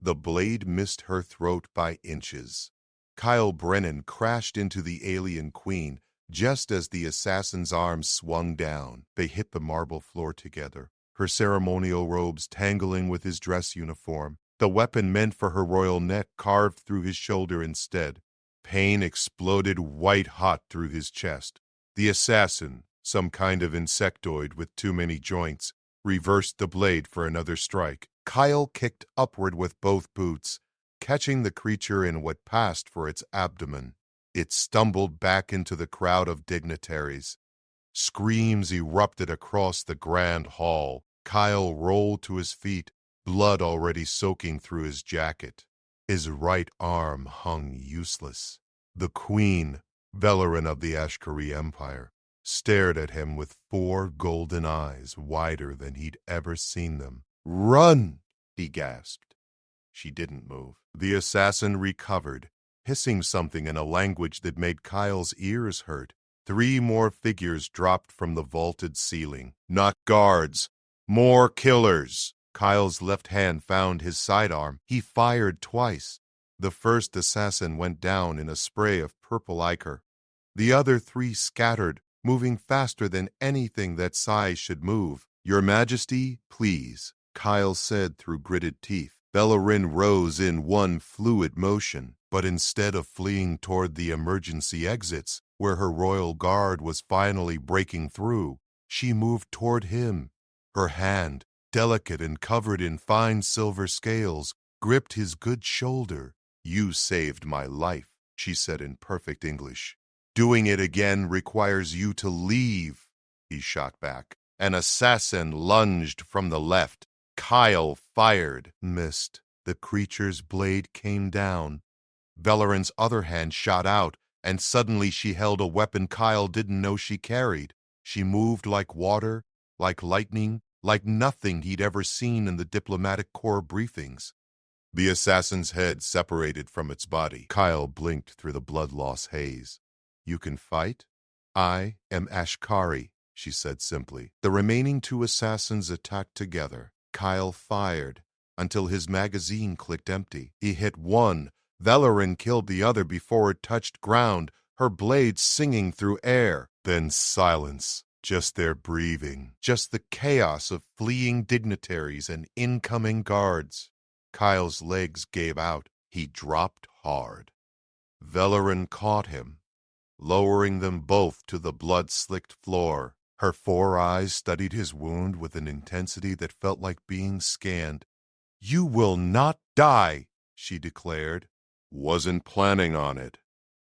The blade missed her throat by inches. Kyle Brennan crashed into the alien queen just as the assassin's arms swung down. They hit the marble floor together, her ceremonial robes tangling with his dress uniform, the weapon meant for her royal neck carved through his shoulder instead. Pain exploded white-hot through his chest. The assassin, some kind of insectoid with too many joints, reversed the blade for another strike. Kyle kicked upward with both boots, catching the creature in what passed for its abdomen. It stumbled back into the crowd of dignitaries. Screams erupted across the grand hall. Kyle rolled to his feet, blood already soaking through his jacket. His right arm hung useless. The queen, Velerin of the Ashkari Empire, stared at him with 4 golden eyes wider than he'd ever seen them. "Run!" he gasped. She didn't move. The assassin recovered, hissing something in a language that made Kyle's ears hurt. 3 more figures dropped from the vaulted ceiling. Not guards, more killers. Kyle's left hand found his sidearm. He fired twice. The first assassin went down in a spray of purple ichor. The other 3 scattered, moving faster than anything that Sci should move. "Your Majesty, please," Kyle said through gritted teeth. Velerin rose in one fluid motion, but instead of fleeing toward the emergency exits, where her royal guard was finally breaking through, she moved toward him. Her hand, delicate and covered in fine silver scales, gripped his good shoulder. "You saved my life," she said in perfect English. "Doing it again requires you to leave," he shot back. An assassin lunged from the left. Kyle fired, missed. The creature's blade came down. Velerin's other hand shot out, and suddenly she held a weapon Kyle didn't know she carried. She moved like water, like lightning, like nothing he'd ever seen in the diplomatic corps briefings. The assassin's head separated from its body. Kyle blinked through the blood-loss haze. "You can fight?" "I am Ashkari," she said simply. The remaining 2 assassins attacked together. Kyle fired until his magazine clicked empty. He hit one. Velerin killed the other before it touched ground, her blade singing through air. Then silence. Just their breathing. Just the chaos of fleeing dignitaries and incoming guards. Kyle's legs gave out. He dropped hard. Velerin caught him, lowering them both to the blood-slicked floor. Her 4 eyes studied his wound with an intensity that felt like being scanned. "You will not die," she declared. "Wasn't planning on it,"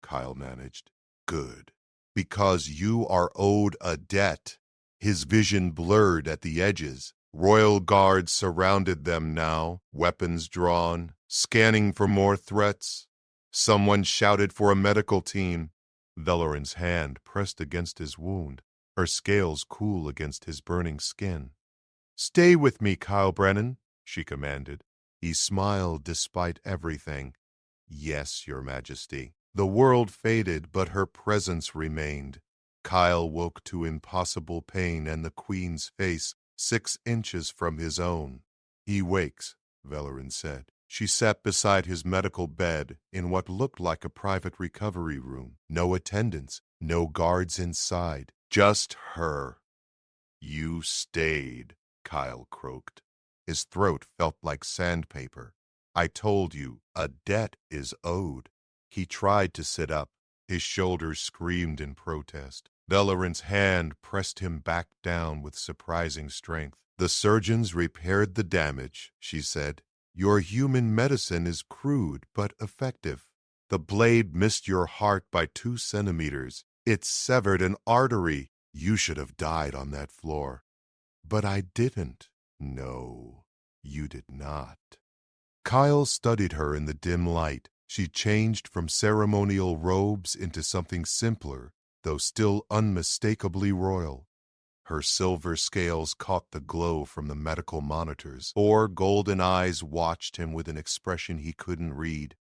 Kyle managed. "Good. Because you are owed a debt." His vision blurred at the edges. Royal guards surrounded them now, weapons drawn, scanning for more threats. Someone shouted for a medical team. Velerin's hand pressed against his wound, her scales cool against his burning skin. "Stay with me, Kyle Brennan," she commanded. He smiled despite everything. "Yes, Your Majesty." The world faded, but her presence remained. Kyle woke to impossible pain and the Queen's face 6 inches from his own. "He wakes," Velerin said. She sat beside his medical bed in what looked like a private recovery room. No attendants, no guards inside, just her. "You stayed," Kyle croaked. His throat felt like sandpaper. "I told you, a debt is owed." He tried to sit up. His shoulders screamed in protest. Velerin's hand pressed him back down with surprising strength. "The surgeons repaired the damage," she said. "Your human medicine is crude but effective. The blade missed your heart by 2 centimeters. It severed an artery. You should have died on that floor." "But I didn't." "No, you did not." Kyle studied her in the dim light. She changed from ceremonial robes into something simpler, though still unmistakably royal. Her silver scales caught the glow from the medical monitors. 4 golden eyes watched him with an expression he couldn't read.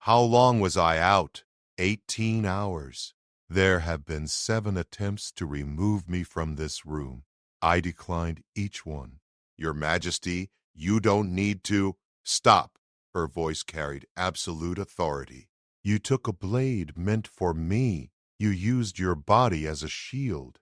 "How long was I out?" 18 hours. "There have been 7 attempts to remove me from this room. I declined each one." "Your Majesty, you don't need to—" "Stop." Her voice carried absolute authority. You took a blade meant for me. You used your body as a shield.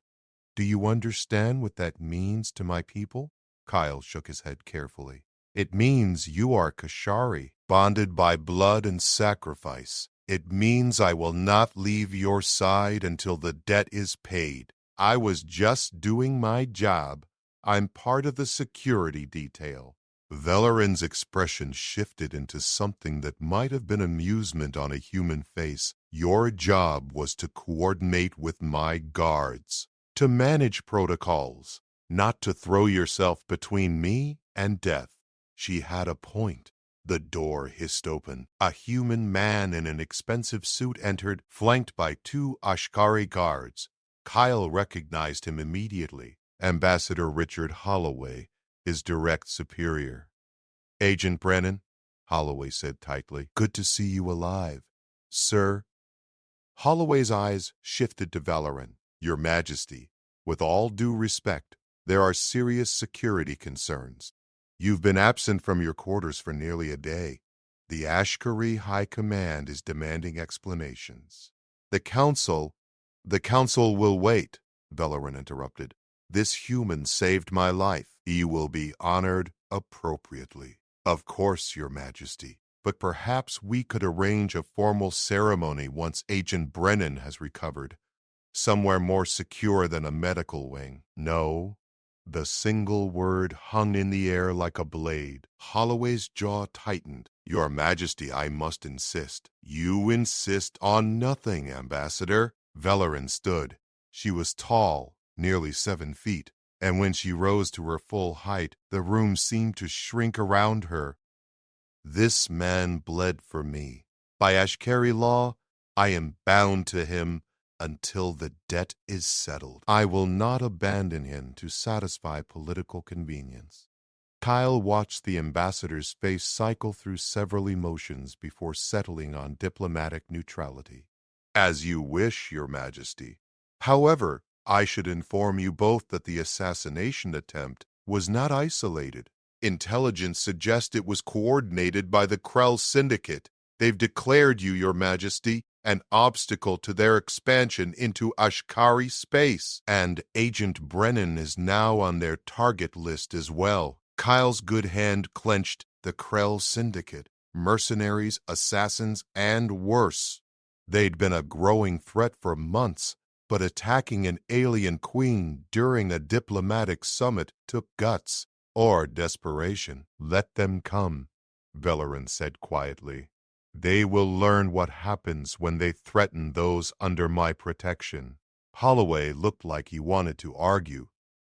Do you understand what that means to my people? Kyle shook his head carefully. It means you are Kashari, bonded by blood and sacrifice. It means I will not leave your side until the debt is paid. I was just doing my job. I'm part of the security detail. Velarin's expression shifted into something that might have been amusement on a human face. Your job was to coordinate with my guards, to manage protocols, not to throw yourself between me and death. She had a point. The door hissed open. A human man in an expensive suit entered, flanked by 2 Ashkari guards. Kyle recognized him immediately. Ambassador Richard Holloway, his direct superior. Agent Brennan, Holloway said tightly, good to see you alive. Sir. Holloway's eyes shifted to Velarin. Your Majesty, with all due respect, there are serious security concerns. You've been absent from your quarters for nearly a day. The Ashkari High Command is demanding explanations. The Council will wait, Velarin interrupted. This human saved my life. He will be honored appropriately. Of course, Your Majesty, but perhaps we could arrange a formal ceremony once Agent Brennan has recovered, somewhere more secure than a medical wing. No. The single word hung in the air like a blade. Holloway's jaw tightened. Your Majesty, I must insist. You insist on nothing, Ambassador. Velarin stood. She was tall, nearly 7 feet, and when she rose to her full height, the room seemed to shrink around her. This man bled for me. By Ashkari law, I am bound to him until the debt is settled. I will not abandon him to satisfy political convenience. Kyle watched the ambassador's face cycle through several emotions before settling on diplomatic neutrality. As you wish, Your Majesty. However, I should inform you both that the assassination attempt was not isolated. Intelligence suggests it was coordinated by the Krell Syndicate. They've declared you, Your Majesty, an obstacle to their expansion into Ashkari space, and Agent Brennan is now on their target list as well. Kyle's good hand clenched. The Krell Syndicate, mercenaries, assassins, and worse. They'd been a growing threat for months, but attacking an alien queen during a diplomatic summit took guts or desperation. Let them come, Velarin said quietly. They will learn what happens when they threaten those under my protection. Holloway looked like he wanted to argue.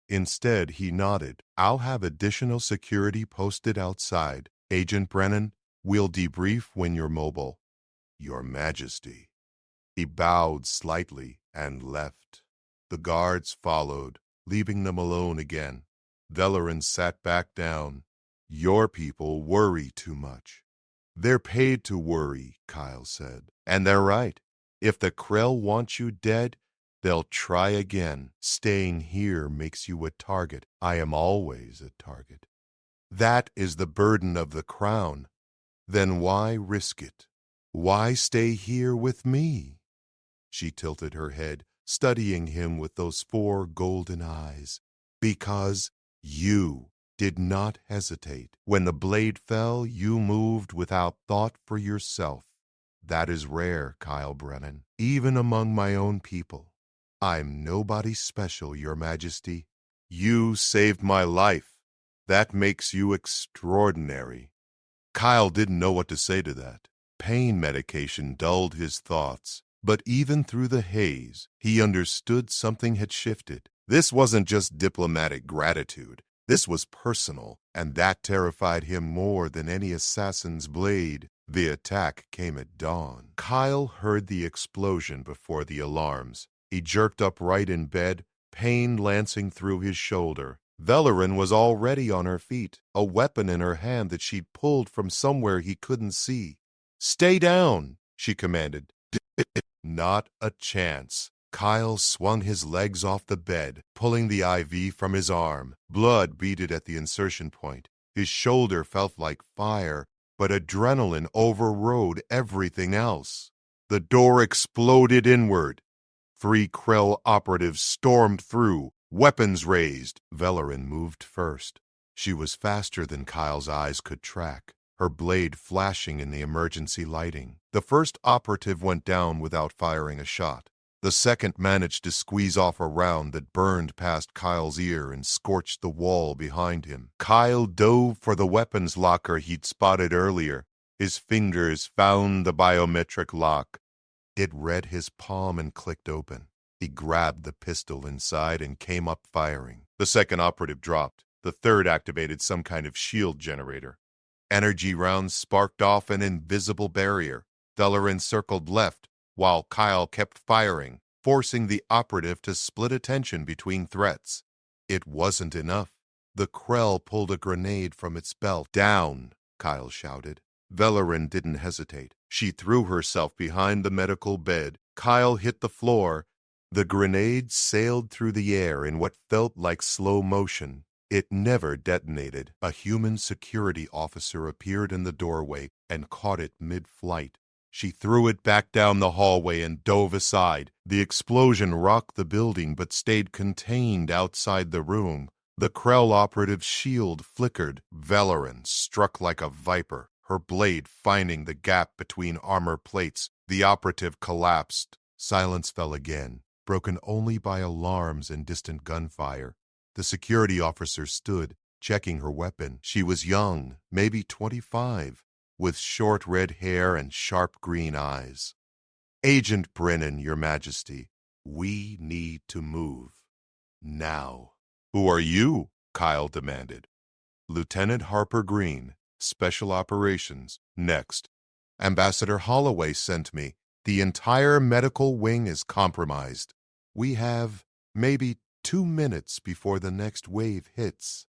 Instead, he nodded. I'll have additional security posted outside. Agent Brennan, we'll debrief when you're mobile. Your Majesty. He bowed slightly and left. The guards followed, leaving them alone again. Velarin sat back down. Your people worry too much. They're paid to worry, Kyle said. And they're right. If the Krell want you dead, they'll try again. Staying here makes you a target. I am always a target. That is the burden of the crown. Then why risk it? Why stay here with me? She tilted her head, studying him with those 4 golden eyes. Because you did not hesitate. When the blade fell, you moved without thought for yourself. That is rare, Kyle Brennan, even among my own people. I'm nobody special, Your Majesty. You saved my life. That makes you extraordinary. Kyle didn't know what to say to that. Pain medication dulled his thoughts, but even through the haze, he understood something had shifted. This wasn't just diplomatic gratitude. This was personal, and that terrified him more than any assassin's blade. The attack came at dawn. Kyle heard the explosion before the alarms. He jerked upright in bed, pain lancing through his shoulder. Velarin was already on her feet, a weapon in her hand that she'd pulled from somewhere he couldn't see. Stay down, she commanded. Not a chance. Kyle swung his legs off the bed, pulling the IV from his arm. Blood beaded at the insertion point. His shoulder felt like fire, but adrenaline overrode everything else. The door exploded inward. 3 Krell operatives stormed through, weapons raised. Velerin moved first. She was faster than Kyle's eyes could track, her blade flashing in the emergency lighting. The first operative went down without firing a shot. The second managed to squeeze off a round that burned past Kyle's ear and scorched the wall behind him. Kyle dove for the weapons locker he'd spotted earlier. His fingers found the biometric lock. It read his palm and clicked open. He grabbed the pistol inside and came up firing. The second operative dropped. The third activated some kind of shield generator. Energy rounds sparked off an invisible barrier. Velerin circled left, while Kyle kept firing, forcing the operative to split attention between threats. It wasn't enough. The Krell pulled a grenade from its belt. "Down!" Kyle shouted. Velerin didn't hesitate. She threw herself behind the medical bed. Kyle hit the floor. The grenade sailed through the air in what felt like slow motion. It never detonated. A human security officer appeared in the doorway and caught it mid-flight. She threw it back down the hallway and dove aside. The explosion rocked the building but stayed contained outside the room. The Krell operative's shield flickered. Velerin struck like a viper, her blade finding the gap between armor plates. The operative collapsed. Silence fell again, broken only by alarms and distant gunfire. The security officer stood, checking her weapon. She was young, maybe 25. With short red hair and sharp green eyes. "Agent Brennan, Your Majesty, we need to move. Now." "Who are you?" Kyle demanded. "Lieutenant Harper Green, Special Operations. Next." "Ambassador Holloway sent me. The entire medical wing is compromised. We have maybe 2 minutes before the next wave hits."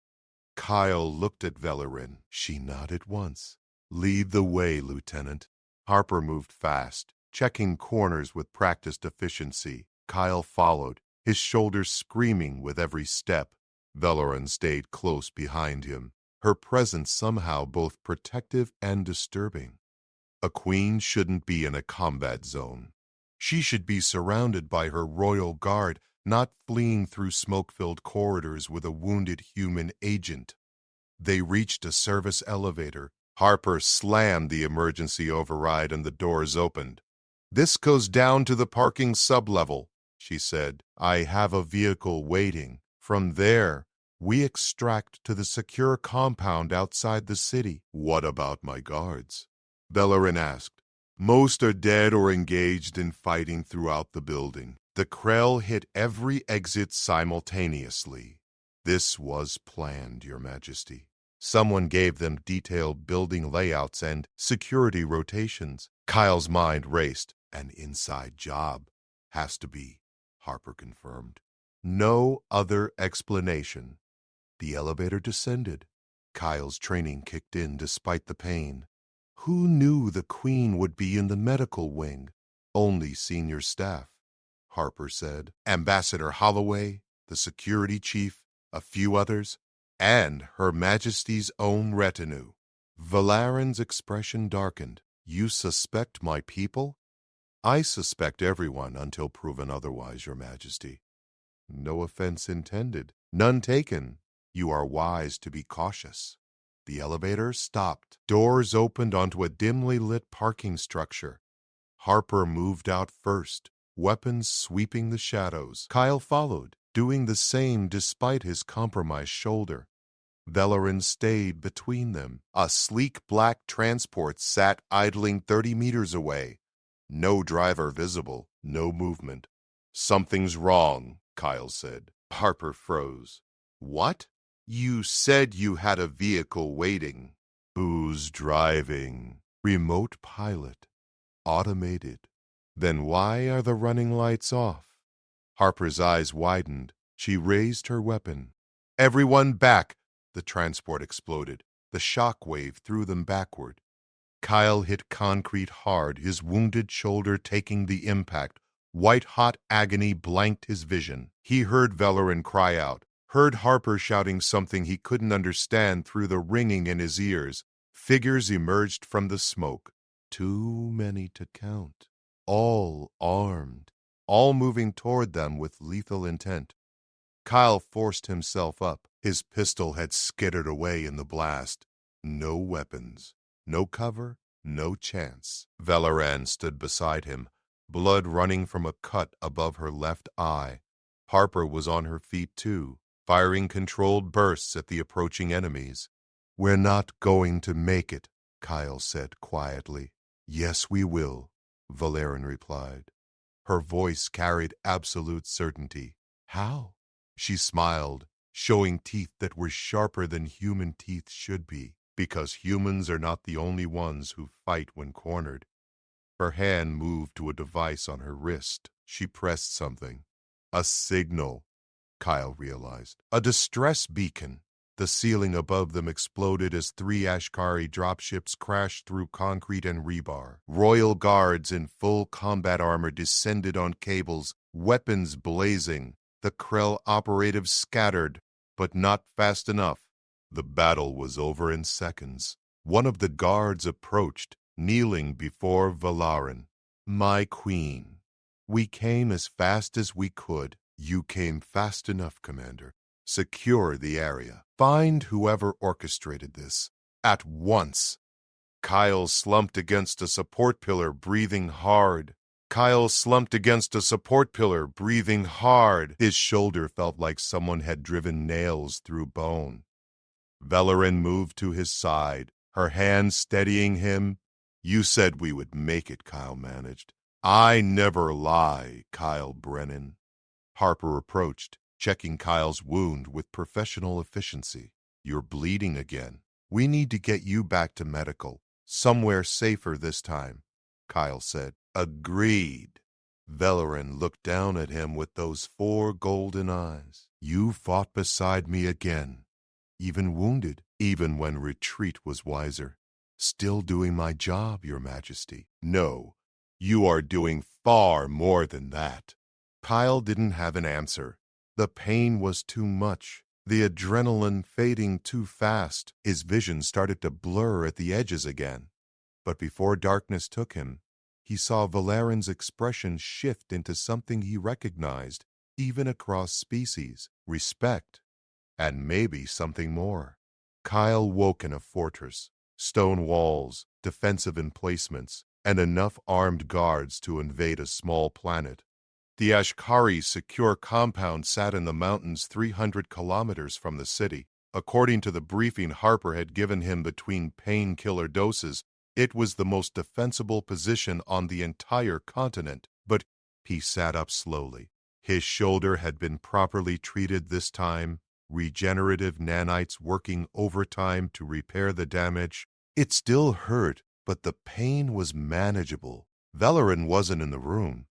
Kyle looked at Velerin. She nodded once. "Lead the way, Lieutenant." Harper moved fast, checking corners with practiced efficiency. Kyle followed, his shoulders screaming with every step. Velerin stayed close behind him, her presence somehow both protective and disturbing. A queen shouldn't be in a combat zone. She should be surrounded by her royal guard, not fleeing through smoke-filled corridors with a wounded human agent. They reached a service elevator. Harper slammed the emergency override and the doors opened. "This goes down to the parking sublevel," she said. "I have a vehicle waiting. From there, we extract to the secure compound outside the city." "What about my guards?" Velerin asked. "Most are dead or engaged in fighting throughout the building. The Krell hit every exit simultaneously. This was planned, Your Majesty." Someone gave them detailed building layouts and security rotations. Kyle's mind raced. "An inside job. Has to be," Harper confirmed. No other explanation. The elevator descended. Kyle's training kicked in despite the pain. Who knew the Queen would be in the medical wing? Only senior staff, Harper said. Ambassador Holloway, the security chief, a few others, and Her Majesty's own retinue. Valerin's expression darkened. "You suspect my people?" "I suspect everyone until proven otherwise, Your Majesty." "No offense intended. None taken. You are wise to be cautious." The elevator stopped. Doors opened onto a dimly lit parking structure. Harper moved out first, weapons sweeping the shadows. Kyle followed, doing the same despite his compromised shoulder. Velerin stayed between them. A sleek black transport sat idling 30 meters away. No driver visible, no movement. "Something's wrong," Kyle said. Harper froze. "What? You said you had a vehicle waiting." "Who's driving?" "Remote pilot. Automated." "Then why are the running lights off?" Harper's eyes widened. She raised her weapon. "Everyone back!" The transport exploded. The shock wave threw them backward. Kyle hit concrete hard, his wounded shoulder taking the impact. White-hot agony blanked his vision. He heard Velerin cry out, heard Harper shouting something he couldn't understand through the ringing in his ears, Figures emerged from the smoke, too many to count, all armed, all moving toward them with lethal intent. Kyle forced himself up. His pistol had skittered away in the blast. No weapons, no cover, no chance. Valoran stood beside him, blood running from a cut above her left eye. Harper was on her feet too, firing controlled bursts at the approaching enemies. "We're not going to make it," Kyle said quietly. "Yes, we will," Valoran replied. Her voice carried absolute certainty. "How?" She smiled, showing teeth that were sharper than human teeth should be, because humans are not the only ones who fight when cornered. Her hand moved to a device on her wrist. She pressed something. A signal, Kyle realized. A distress beacon. The ceiling above them exploded as 3 Ashkari dropships crashed through concrete and rebar. Royal guards in full combat armor descended on cables, weapons blazing. The Krell operatives scattered, but not fast enough. The battle was over in seconds. One of the guards approached, kneeling before Valoran. "My queen, we came as fast as we could." "You came fast enough, Commander. Secure the area. Find whoever orchestrated this. At once." Kyle slumped against a support pillar, breathing hard. His shoulder felt like someone had driven nails through bone. Valoran moved to his side, her hand steadying him. "You said we would make it," Kyle managed. "I never lie, Kyle Brennan." Harper approached, checking Kyle's wound with professional efficiency. "You're bleeding again. We need to get you back to medical. Somewhere safer this time," Kyle said. "Agreed." Valoran looked down at him with those 4 golden eyes. "You fought beside me again, even wounded, even when retreat was wiser. Still doing my job, Your Majesty." "No, you are doing far more than that." Kyle didn't have an answer. The pain was too much, the adrenaline fading too fast. His vision started to blur at the edges again. But before darkness took him, he saw Valoran's expression shift into something he recognized, even across species: respect, and maybe something more. Kyle woke in a fortress, stone walls, defensive emplacements, and enough armed guards to invade a small planet. The Ashkari's secure compound sat in the mountains 300 kilometers from the city. According to the briefing Harper had given him between painkiller doses, it was the most defensible position on the entire continent. But he sat up slowly. His shoulder had been properly treated this time, regenerative nanites working overtime to repair the damage. It still hurt, but the pain was manageable. Valoran wasn't in the room.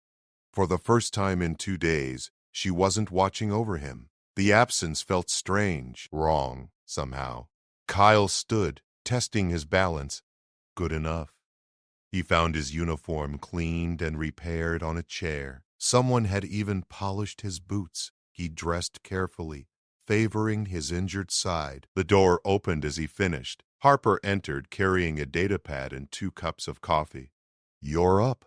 For the first time in 2 days, she wasn't watching over him. The absence felt strange, wrong, somehow. Kyle stood, testing his balance. Good enough. He found his uniform cleaned and repaired on a chair. Someone had even polished his boots. He dressed carefully, favoring his injured side. The door opened as he finished. Harper entered, carrying a datapad and 2 cups of coffee. "You're up."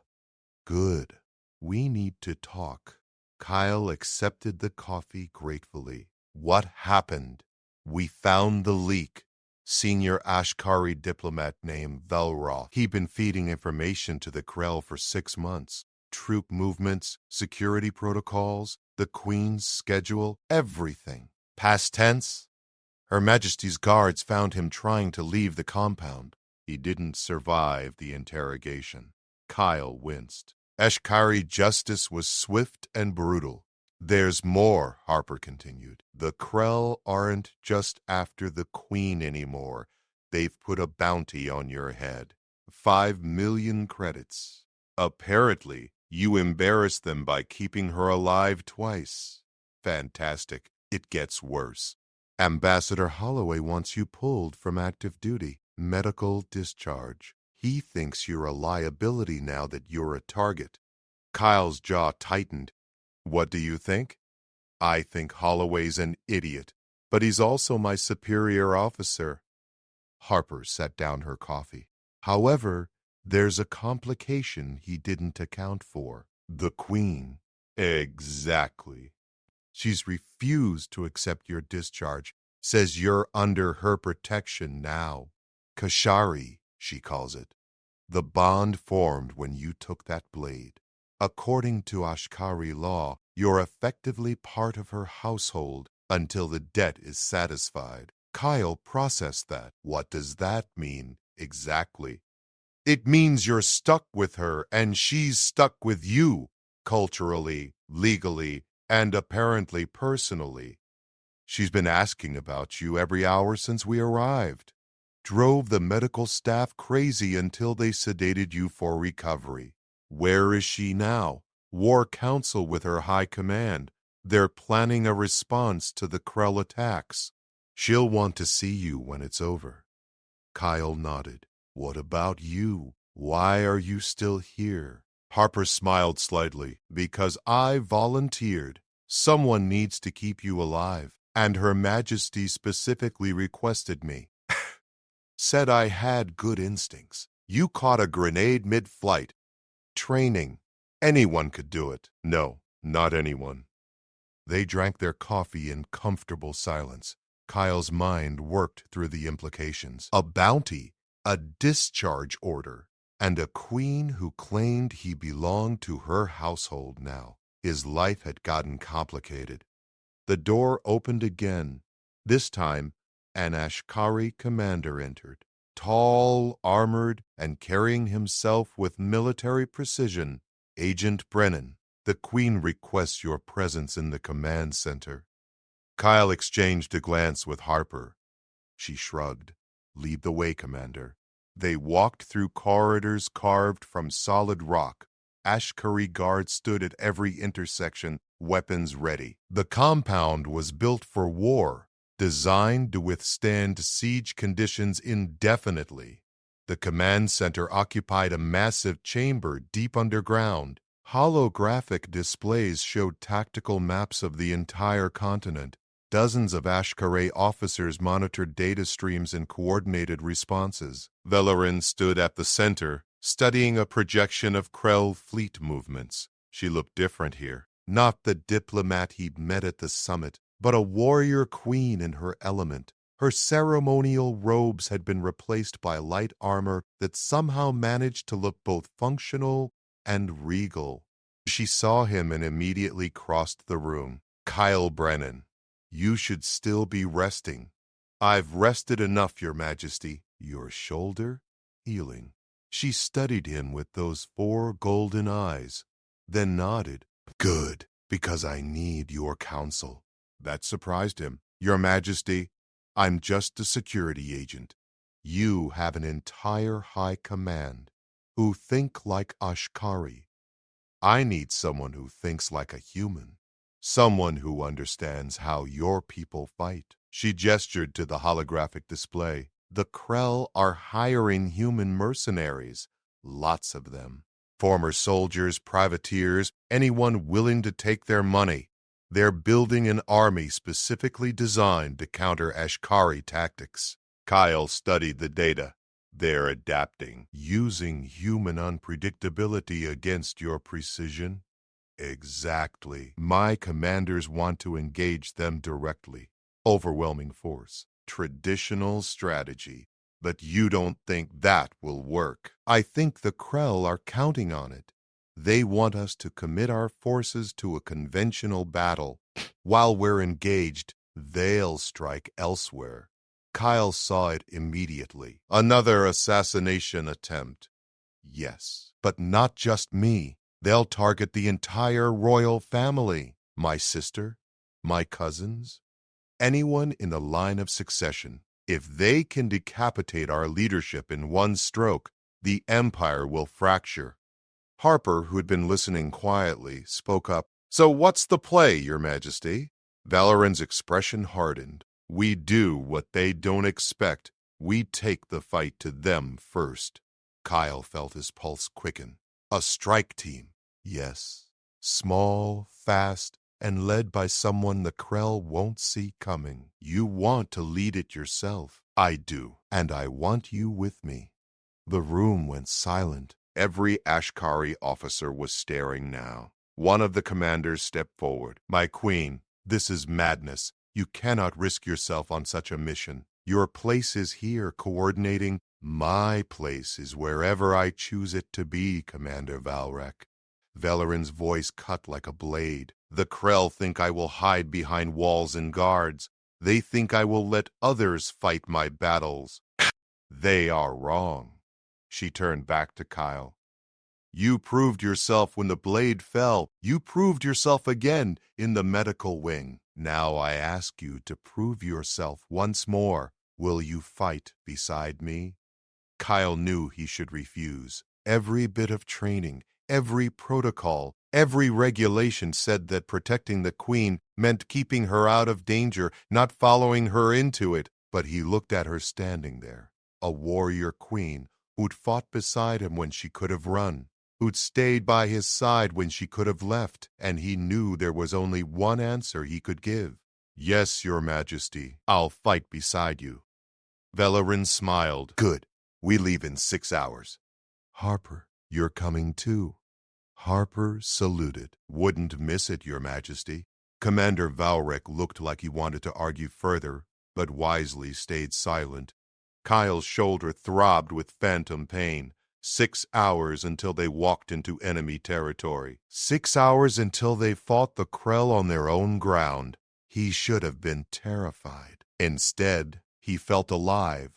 "Good. We need to talk." Kyle accepted the coffee gratefully. "What happened?" "We found the leak." Senior Ashkari diplomat named Velroth. He'd been feeding information to the Krell for 6 months. Troop movements, security protocols, the Queen's schedule, everything. Past tense? Her Majesty's guards found him trying to leave the compound. He didn't survive the interrogation. Kyle winced. Ashkari justice was swift and brutal. "There's more," Harper continued. "The Krell aren't just after the Queen anymore. They've put a bounty on your head. 5 million credits. Apparently, you embarrassed them by keeping her alive twice." "Fantastic. It gets worse. Ambassador Holloway wants you pulled from active duty. Medical discharge. He thinks you're a liability now that you're a target." Kyle's jaw tightened. "What do you think?" "I think Holloway's an idiot, but he's also my superior officer." Harper set down her coffee. However, there's a complication he didn't account for. The Queen. Exactly. She's refused to accept your discharge, says you're under her protection now. Kashari, she calls it. The bond formed when you took that blade. According to Ashkari law, you're effectively part of her household until the debt is satisfied. Kyle processed that. What does that mean exactly? It means you're stuck with her and she's stuck with you, culturally, legally, and apparently personally. She's been asking about you every hour since we arrived. Drove the medical staff crazy until they sedated you for recovery. Where is she now? War Council with her high command. They're planning a response to the Krell attacks. She'll want to see you when it's over. Kyle nodded. What about you? Why are you still here? Harper smiled slightly. Because I volunteered. Someone needs to keep you alive, and Her Majesty specifically requested me. Said I had good instincts. You caught a grenade mid-flight. Training. Anyone could do it. No, not anyone. They drank their coffee in comfortable silence. Kyle's mind worked through the implications. A bounty, a discharge order, and a queen who claimed he belonged to her household now. His life had gotten complicated. The door opened again. This time, an Ashkari commander entered, tall, armored, and carrying himself with military precision. Agent Brennan, the Queen requests your presence in the command center. Kyle exchanged a glance with Harper. She shrugged. Lead the way, Commander. They walked through corridors carved from solid rock. Ashkari guards stood at every intersection, weapons ready. The compound was built for war, designed to withstand siege conditions indefinitely. The command center occupied a massive chamber deep underground. Holographic displays showed tactical maps of the entire continent. Dozens of Ashkari officers monitored data streams and coordinated responses. Velarin stood at the center, studying a projection of Krell fleet movements. She looked different here. Not the diplomat he'd met at the summit, but a warrior queen in her element. Her ceremonial robes had been replaced by light armor that somehow managed to look both functional and regal. She saw him and immediately crossed the room. Kyle Brennan, you should still be resting. I've rested enough, Your Majesty. Your shoulder? Healing. She studied him with those 4 golden eyes, then nodded. Good, because I need your counsel. That surprised him. Your Majesty, I'm just a security agent. You have an entire high command who think like Ashkari. I need someone who thinks like a human, someone who understands how your people fight. She gestured to the holographic display. The Krell are hiring human mercenaries, lots of them. Former soldiers, privateers, anyone willing to take their money. They're building an army specifically designed to counter Ashkari tactics. Kyle studied the data. They're adapting, using human unpredictability against your precision. Exactly. My commanders want to engage them directly. Overwhelming force. Traditional strategy. But you don't think that will work. I think the Krell are counting on it. They want us to commit our forces to a conventional battle. While we're engaged, they'll strike elsewhere. Kyle saw it immediately. Another assassination attempt. Yes, but not just me. They'll target the entire royal family. My sister, my cousins, anyone in the line of succession. If they can decapitate our leadership in one stroke, the empire will fracture. Harper, who had been listening quietly, spoke up. So what's the play, Your Majesty? Valoran's expression hardened. We do what they don't expect. We take the fight to them first. Kyle felt his pulse quicken. A strike team. Yes. Small, fast, and led by someone the Krell won't see coming. You want to lead it yourself. I do. and I want you with me." The room went silent. Every Ashkari officer was staring now. One of the commanders stepped forward. "My queen, this is madness. You cannot risk yourself on such a mission. Your place is here, coordinating. My place is wherever I choose it to be, Commander Valrek." Velarin's voice cut like a blade. "The Krell think I will hide behind walls and guards. They think I will let others fight my battles. They are wrong." She turned back to Kyle. "You proved yourself when the blade fell. You proved yourself again in the medical wing. Now I ask you to prove yourself once more. Will you fight beside me?" Kyle knew he should refuse. Every bit of training, every protocol, every regulation said that protecting the queen meant keeping her out of danger, not following her into it. But he looked at her standing there, a warrior queen who'd fought beside him when she could have run, who'd stayed by his side when she could have left, and he knew there was only one answer he could give. "Yes, Your Majesty, I'll fight beside you." Velarin smiled. "Good. We leave in 6 hours." "Harper, you're coming too." Harper saluted. "Wouldn't miss it, Your Majesty." Commander Valrek looked like he wanted to argue further, but wisely stayed silent. Kyle's shoulder throbbed with phantom pain. 6 hours until they walked into enemy territory. 6 hours until they fought the Krell on their own ground. He should have been terrified. Instead, he felt alive.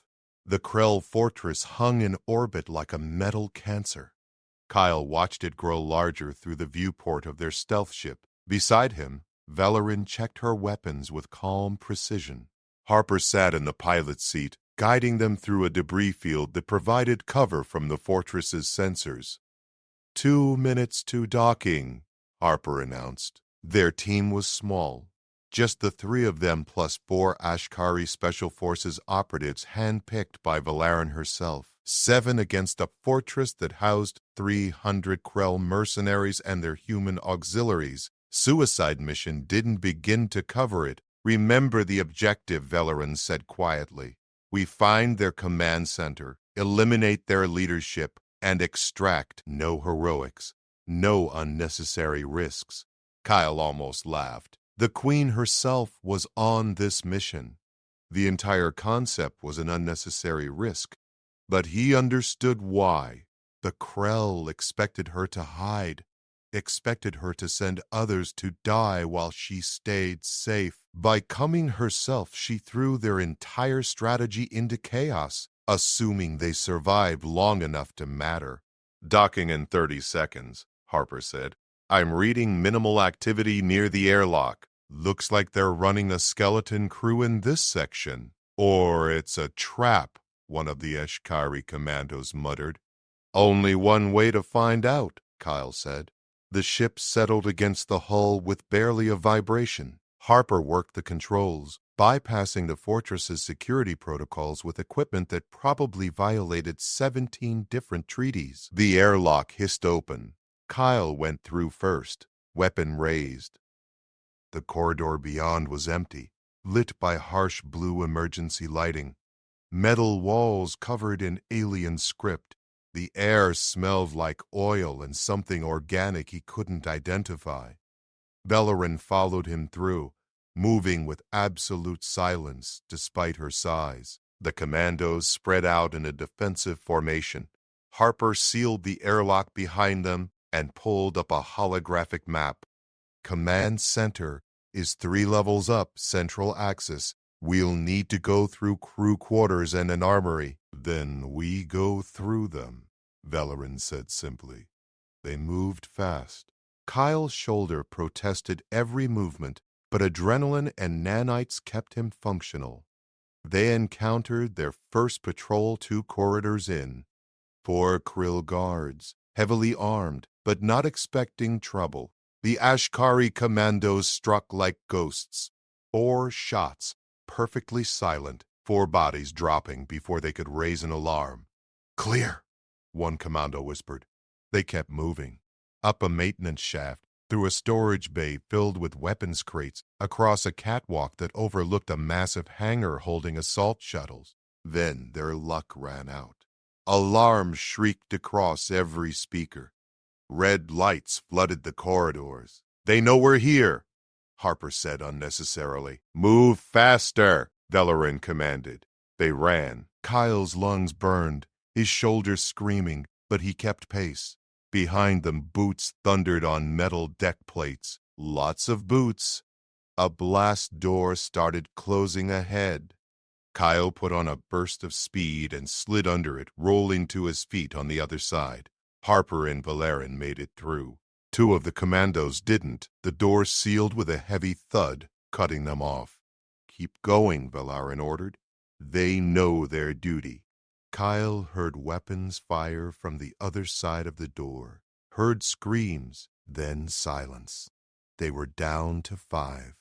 The Krell fortress hung in orbit like a metal cancer. Kyle watched it grow larger through the viewport of their stealth ship. Beside him, Velarin checked her weapons with calm precision. Harper sat in the pilot's seat, guiding them through a debris field that provided cover from the fortress's sensors. 2 minutes to docking," Harper announced. Their team was small. Just the 3 of them plus 4 Ashkari Special Forces operatives handpicked by Velarin herself. 7 against a fortress that housed 300 Krell mercenaries and their human auxiliaries. Suicide mission didn't begin to cover it. "Remember the objective," Velarin said quietly. "We find their command center, eliminate their leadership, and extract. No heroics, no unnecessary risks." Kyle almost laughed. The Queen herself was on this mission. The entire concept was an unnecessary risk. But he understood why. The Krell expected her to hide, expected her to send others to die while she stayed safe. By coming herself, she threw their entire strategy into chaos, assuming they survived long enough to matter. "Docking in 30 seconds, Harper said. "I'm reading minimal activity near the airlock. Looks like they're running a skeleton crew in this section. Or it's a trap," one of the Ashkari commandos muttered. "Only one way to find out," Kyle said. The ship settled against the hull with barely a vibration. Harper worked the controls, bypassing the fortress's security protocols with equipment that probably violated 17 different treaties. The airlock hissed open. Kyle went through first, weapon raised. The corridor beyond was empty, lit by harsh blue emergency lighting. Metal walls covered in alien script. The air smelled like oil and something organic he couldn't identify. Velarin followed him through, moving with absolute silence despite her size. The commandos spread out in a defensive formation. Harper sealed the airlock behind them and pulled up a holographic map. "Command center is 3 levels up, central axis. We'll need to go through crew quarters and an armory." "Then we go through them," Velarin said simply. They moved fast. Kyle's shoulder protested every movement, but adrenaline and nanites kept him functional. They encountered their first patrol 2 corridors in. 4 Krill guards, heavily armed, but not expecting trouble. The Ashkari commandos struck like ghosts. 4 shots, perfectly silent, 4 bodies dropping before they could raise an alarm. "Clear," one commando whispered. They kept moving. Up a maintenance shaft, through a storage bay filled with weapons crates, across a catwalk that overlooked a massive hangar holding assault shuttles. Then their luck ran out. Alarms shrieked across every speaker. Red lights flooded the corridors. "They know we're here," Harper said unnecessarily. "Move faster," Bellerin commanded. They ran. Kyle's lungs burned, his shoulders screaming, but he kept pace. Behind them, boots thundered on metal deck plates. Lots of boots. A blast door started closing ahead. Kyle put on a burst of speed and slid under it, rolling to his feet on the other side. Harper and Bellerin made it through. Two of the commandos didn't. The door sealed with a heavy thud, cutting them off. "Keep going," Bellerin ordered. "They know their duty." Kyle heard weapons fire from the other side of the door, heard screams, then silence. They were down to 5.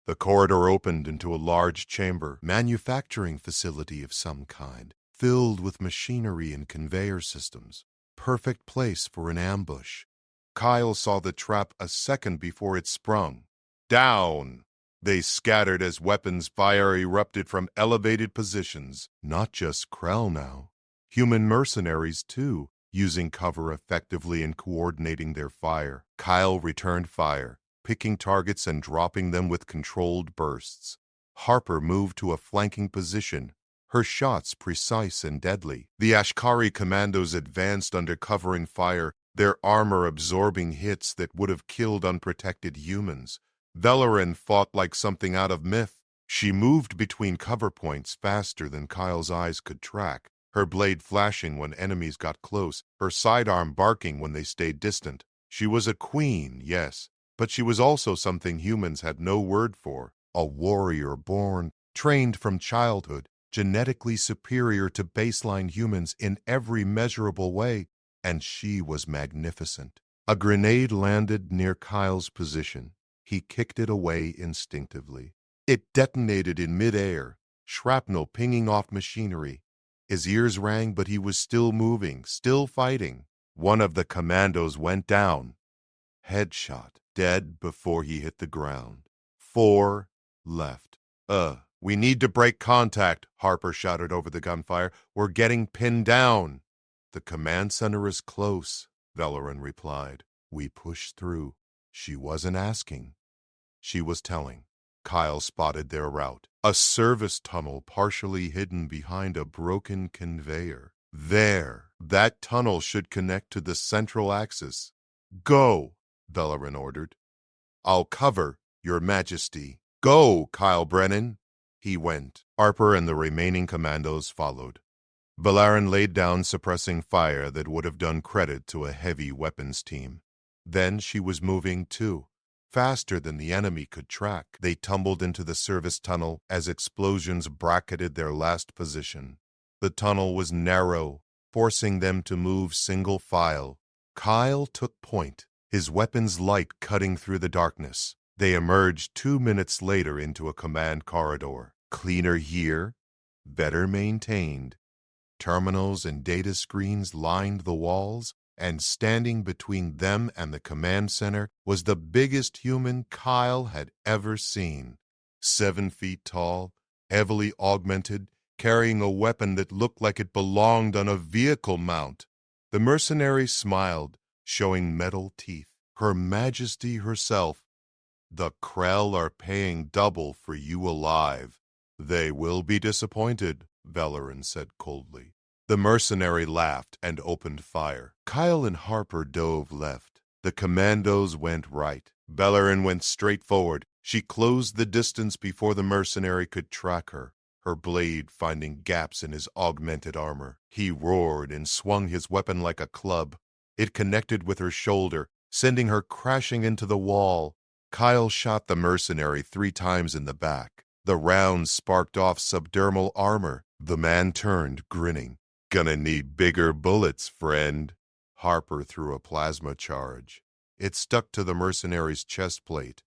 The corridor opened into a large chamber, manufacturing facility of some kind, filled with machinery and conveyor systems. Perfect place for an ambush. Kyle saw the trap a second before it sprung. Down! They scattered as weapons fire erupted from elevated positions. Not just Krell now. Human mercenaries, too, using cover effectively and coordinating their fire. Kyle returned fire, picking targets and dropping them with controlled bursts. Harper moved to a flanking position, her shots precise and deadly. The Ashkari commandos advanced under covering fire, their armor absorbing hits that would have killed unprotected humans. Bellerin fought like something out of myth. She moved between cover points faster than Kyle's eyes could track, her blade flashing when enemies got close, her sidearm barking when they stayed distant. She was a queen, yes, but she was also something humans had no word for, a warrior born, trained from childhood, genetically superior to baseline humans in every measurable way, and she was magnificent. A grenade landed near Kyle's position. He kicked it away instinctively. It detonated in midair, shrapnel pinging off machinery. His ears rang, but he was still moving, still fighting. One of the commandos went down. Headshot, dead before he hit the ground. 4 left. We need to break contact," Harper shouted over the gunfire. "We're getting pinned down." "The command center is close," Bellerin replied. "We push through." She wasn't asking. She was telling. Kyle spotted their route. A service tunnel partially hidden behind a broken conveyor. There, that tunnel should connect to the central axis. "Go," Bellerin ordered. "I'll cover, Your Majesty." "Go, Kyle Brennan." He went. Harper and the remaining commandos followed. Bellerin laid down suppressing fire that would have done credit to a heavy weapons team. Then she was moving too. Faster than the enemy could track, they tumbled into the service tunnel as explosions bracketed their last position. The tunnel was narrow, forcing them to move single file. Kyle took point, his weapon's light cutting through the darkness. They emerged 2 minutes later into a command corridor. Cleaner here, better maintained. Terminals and data screens lined the walls, and standing between them and the command center was the biggest human Kyle had ever seen. 7 feet tall, heavily augmented, carrying a weapon that looked like it belonged on a vehicle mount. The mercenary smiled, showing metal teeth. Her Majesty herself. "The Krell are paying double for you alive." "They will be disappointed," Bellerin said coldly. The mercenary laughed and opened fire. Kyle and Harper dove left. The commandos went right. Bellerin went straight forward. She closed the distance before the mercenary could track her, her blade finding gaps in his augmented armor. He roared and swung his weapon like a club. It connected with her shoulder, sending her crashing into the wall. Kyle shot the mercenary 3 times in the back. The rounds sparked off subdermal armor. The man turned, grinning. "Gonna need bigger bullets, friend." Harper threw a plasma charge. It stuck to the mercenary's chest plate.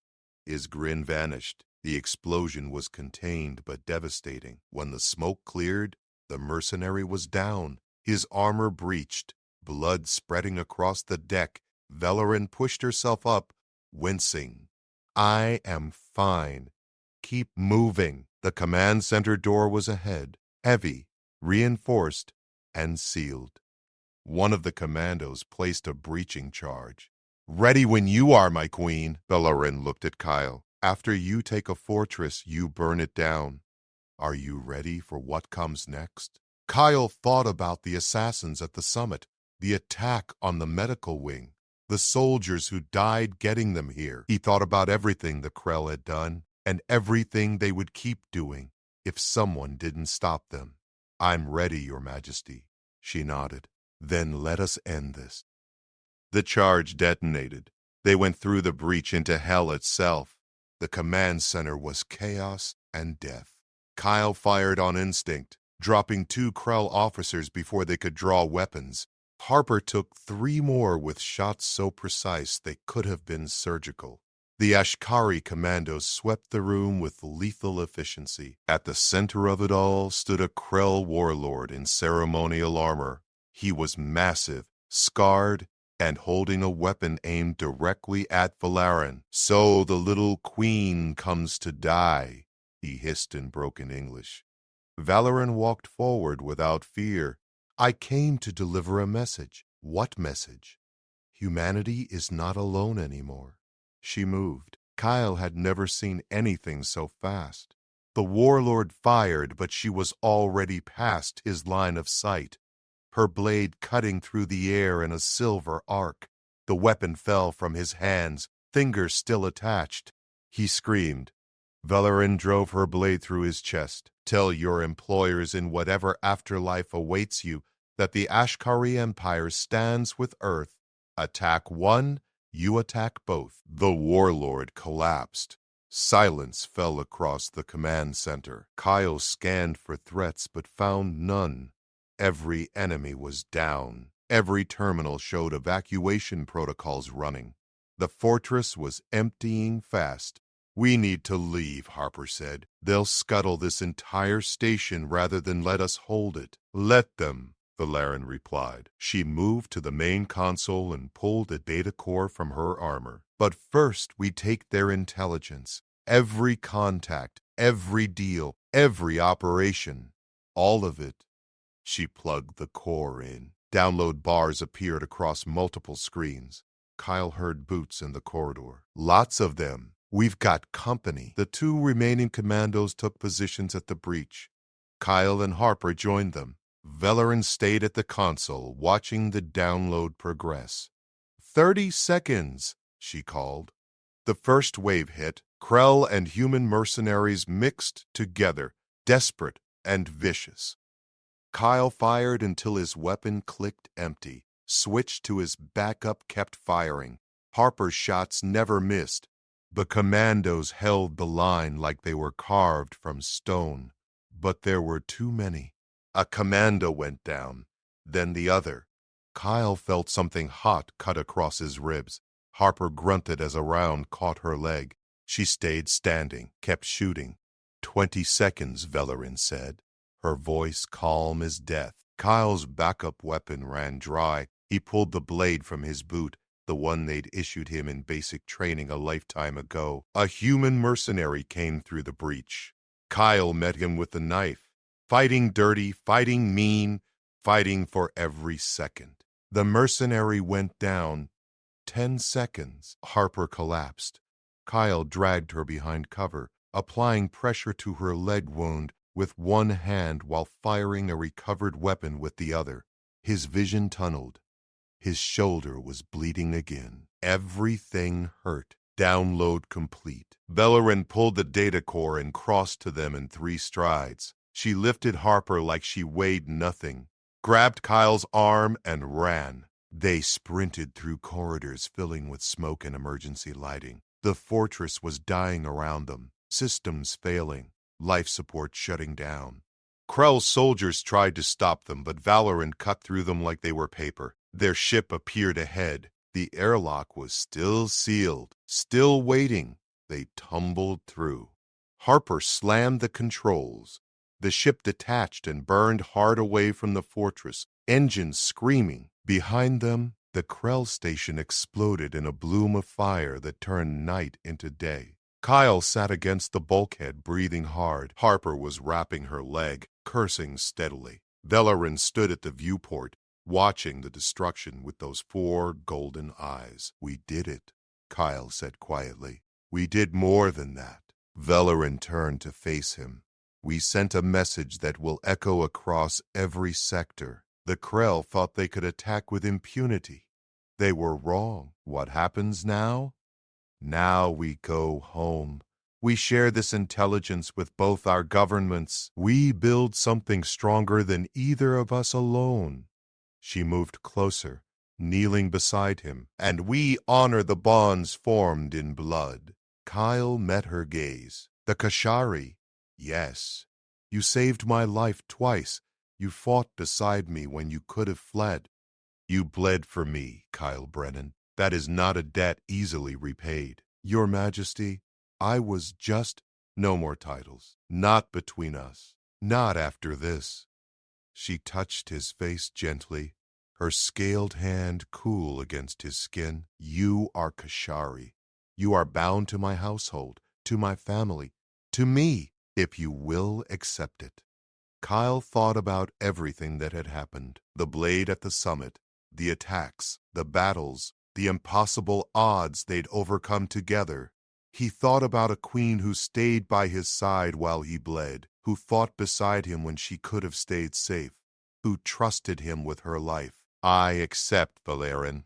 His grin vanished. The explosion was contained but devastating. When the smoke cleared, the mercenary was down, his armor breached, blood spreading across the deck. Bellerin pushed herself up, wincing. "I am fine. Keep moving." The command center door was ahead. heavy, reinforced, and sealed. One of the commandos placed a breaching charge. "Ready when you are, my queen." Bellerin looked at Kyle. "After you take a fortress, you burn it down. Are you ready for what comes next?" Kyle thought about the assassins at the summit, the attack on the medical wing, the soldiers who died getting them here. He thought about everything the Krell had done and everything they would keep doing if someone didn't stop them. "I'm ready, Your Majesty." She nodded. "Then let us end this." The charge detonated. They went through the breach into hell itself. The command center was chaos and death. Kyle fired on instinct, dropping 2 Krell officers before they could draw weapons. Harper took 3 more with shots so precise they could have been surgical. The Ashkari commandos swept the room with lethal efficiency. At the center of it all stood a Krell warlord in ceremonial armor. He was massive, scarred, and holding a weapon aimed directly at Bellerin. "So the little queen comes to die," he hissed in broken English. Bellerin walked forward without fear. "I came to deliver a message." "What message?" "Humanity is not alone anymore." She moved. Kyle had never seen anything so fast. The warlord fired, but she was already past his line of sight, her blade cutting through the air in a silver arc. The weapon fell from his hands, fingers still attached. He screamed. Bellerin drove her blade through his chest. "Tell your employers in whatever afterlife awaits you that the Ashkari Empire stands with Earth. Attack one, you attack both." The warlord collapsed. Silence fell across the command center. Kyle scanned for threats but found none. Every enemy was down. Every terminal showed evacuation protocols running. The fortress was emptying fast. "We need to leave," Harper said. "They'll scuttle this entire station rather than let us hold it." "Let them," Bellerin replied. She moved to the main console and pulled a data core from her armor. "But first we take their intelligence. Every contact, every deal, every operation. All of it." She plugged the core in. Download bars appeared across multiple screens. Kyle heard boots in the corridor. "Lots of them. We've got company." The 2 remaining commandos took positions at the breach. Kyle and Harper joined them. Bellerin stayed at the console, watching the download progress. 30 seconds, she called. The first wave hit. Krell and human mercenaries mixed together, desperate and vicious. Kyle fired until his weapon clicked empty, switched to his backup, kept firing. Harper's shots never missed. The commandos held the line like they were carved from stone. But there were too many. A commando went down, then the other. Kyle felt something hot cut across his ribs. Harper grunted as a round caught her leg. She stayed standing, kept shooting. 20 seconds, Bellerin said, her voice calm as death. Kyle's backup weapon ran dry. He pulled the blade from his boot, the one they'd issued him in basic training a lifetime ago. A human mercenary came through the breach. Kyle met him with the knife. Fighting dirty, fighting mean, fighting for every second. The mercenary went down. 10 seconds. Harper collapsed. Kyle dragged her behind cover, applying pressure to her leg wound with one hand while firing a recovered weapon with the other. His vision tunneled. His shoulder was bleeding again. Everything hurt. Download complete. Bellerin pulled the data core and crossed to them in 3 strides. She lifted Harper like she weighed nothing, grabbed Kyle's arm, and ran. They sprinted through corridors filling with smoke and emergency lighting. The fortress was dying around them, systems failing, life support shutting down. Krell's soldiers tried to stop them, but Bellerin cut through them like they were paper. Their ship appeared ahead. The airlock was still sealed, still waiting. They tumbled through. Harper slammed the controls. The ship detached and burned hard away from the fortress, engines screaming. Behind them, the Krell station exploded in a bloom of fire that turned night into day. Kyle sat against the bulkhead, breathing hard. Harper was wrapping her leg. cursing steadily. Velarin stood at the viewport, watching the destruction with those 4 golden eyes. "We did it," Kyle said quietly. "We did more than that." Velarin turned to face him. "We sent a message that will echo across every sector. The Krell thought they could attack with impunity. They were wrong. What happens now? Now we go home. We share this intelligence with both our governments. We build something stronger than either of us alone." She moved closer, kneeling beside him. "And we honor the bonds formed in blood." Kyle met her gaze. "The Kashari. Yes. You saved my life twice. You fought beside me when you could have fled. You bled for me, Kyle Brennan. That is not a debt easily repaid. Your Majesty, I was just—" "No more titles. Not between us. Not after this." She touched his face gently, her scaled hand cool against his skin. "You are Kashari. You are bound to my household, to my family, to me, if you will accept it." Kyle thought about everything that had happened. The blade at the summit, the attacks, the battles, the impossible odds they'd overcome together. He thought about a queen who stayed by his side while he bled, who fought beside him when she could have stayed safe, who trusted him with her life. "I accept, Velarin."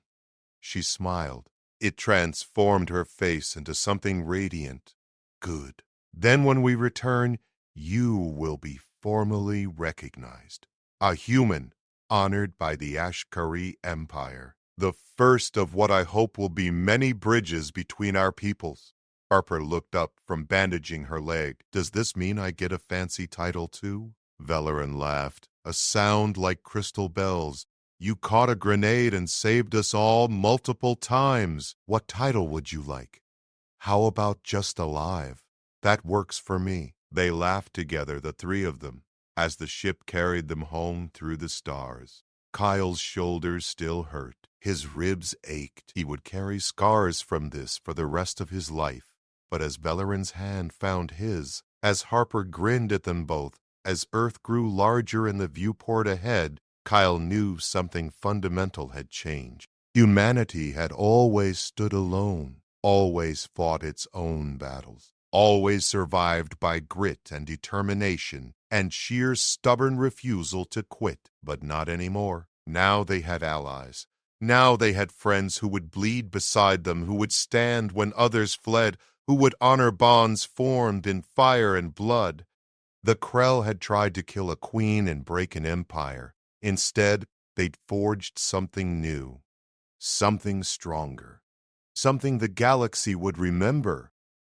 She smiled. It transformed her face into something radiant. "Good. Then when we return, you will be formally recognized. A human, honored by the Ashkari Empire. The first of what I hope will be many bridges between our peoples." Harper looked up from bandaging her leg. "Does this mean I get a fancy title too?" Velarin laughed, a sound like crystal bells. "You caught a grenade and saved us all multiple times. What title would you like?" "How about just alive? That works for me." They laughed together, the 3 of them, as the ship carried them home through the stars. Kyle's shoulders still hurt. His ribs ached. He would carry scars from this for the rest of his life. But as Velarin's hand found his, as Harper grinned at them both, as Earth grew larger in the viewport ahead, Kyle knew something fundamental had changed. Humanity had always stood alone, always fought its own battles, always survived by grit and determination and sheer stubborn refusal to quit. But not anymore. Now they had allies. Now they had friends who would bleed beside them, who would stand when others fled, who would honor bonds formed in fire and blood. The Krell had tried to kill a queen and break an empire. Instead, they'd forged something new, something stronger, something the galaxy would remember.